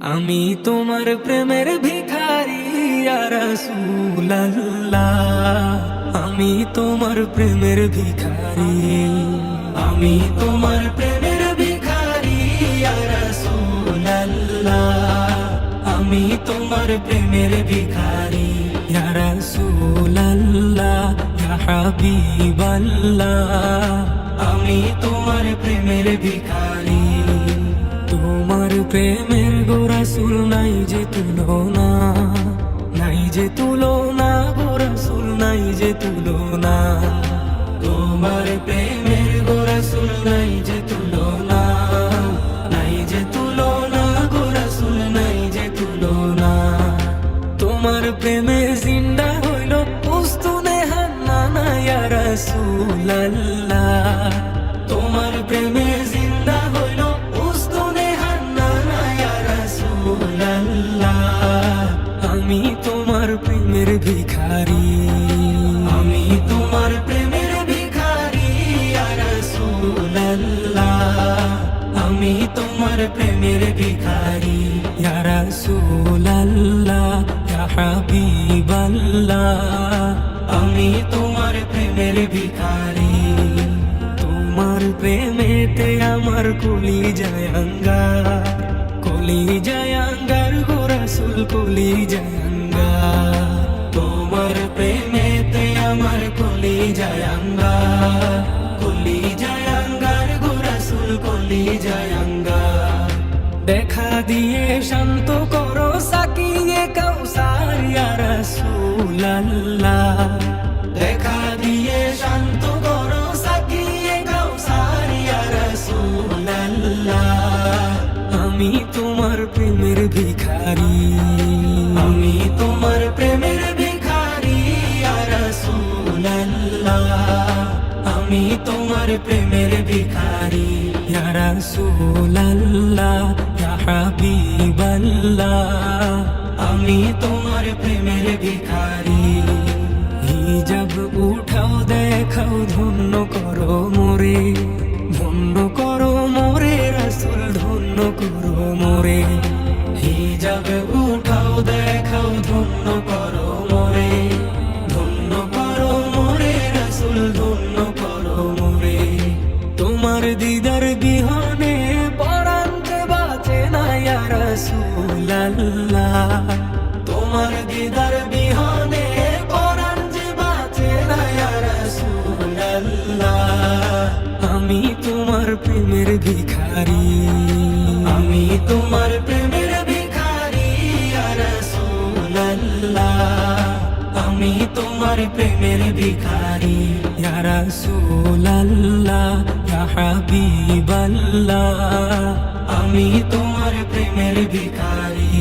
আমি তোমার প্রেমের ভিখারি ইয়া রাসূলুল্লাহ, আমি তোমার প্রেমের ভিখারি, আমি তোমার প্রেমের ভিখারি ইয়া রাসূলুল্লাহ, আমি তোমার প্রেমের ভিখারি ইয়া রাসূলুল্লাহ, ইয়া হাবিবাল্লাহ, আমি তোমার প্রেমের ভিখারি। তোমার প্রেমের গো রাসূল নাই যে তুলনা, নাই যে তুলনা গো রাসূল নাই যে তুলনা। তোমার প্রেমের গো রাসূল নাই যে তুলনা, নাই যে তুলনা গো রাসূল নাই যে তুলনা। তোমার প্রেমে জিন্দা হইল উস্তুনে হান্নানা ইয়া রাসূলুল্লাহ, তোমার প্রেমে জিন্দা হইল উস্তুনে হান্নানা ইয়া রাসূলুল্লাহ, আমি তোমার প্রেমের ভিখারি, আমি তোমার প্রেমের ভিখারি ইয়া রাসূলুল্লাহ, আমি তোমার প্রেমের ভিখারি ইয়া রাসূলুল্লাহ, ইয়া হাবিবাল্লাহ, আমি তোমার প্রেমের ভিখারি। তোমার প্রেমেতে আমার কলি যায় আঙ্গার, কলি যায় আঙ্গার গো রাসূল কলি যায় আঙ্গার। তোমার প্রেমেতে আমার কলি যায় আঙ্গার, কলি যায় আঙ্গার গো রাসূল কলি যায় আঙ্গার। দেখা দিয়ে শান্ত করো সাকিয়ে কাউসার ইয়া রাসূলুল্লাহ, দেখা দিয়ে শান্ত করো সাকিয়ে কাউসার ইয়া রাসূলুল্লাহ, আমি তোমার প্রেমের ভিখারি, আমি তোমার প্রেমের ভিখারি ইয়া রাসূলুল্লাহ, আমি তোমার প্রেমের ভিখারি ইয়া রাসূলুল্লাহ, ইয়া হাবিবাল্লাহ, আমি তোমার প্রেমের ভিখারি। হিজাব উঠাও দেখাও ধন্য করো মোরে, ধন্য করো মোরে রাসূল ধন্য করো মোরে। হিজাব উঠাও দেখাও ধন্য করো মোরে, ধন্য করো মোরে রাসূল ধন্য করো মোরে। তোমার দিদার বিহনে পরাণ যে বাঁচে না ইয়া রাসূলুল্লাহ, তোমার দিদার বিহনে পরাণ যে বাঁচে না ইয়া রাসূলুল্লাহ, আমি তোমার প্রেমের ভিখারি, আমি তোমার প্রেমের ভিখারি ইয়া রাসূলুল্লাহ, আমি তোমার প্রেমের ভিখারি ইয়া রাসূলুল্লাহ, ইয়া হাবিবাল্লাহ, আমি তোমার প্রেমের ভিখারি।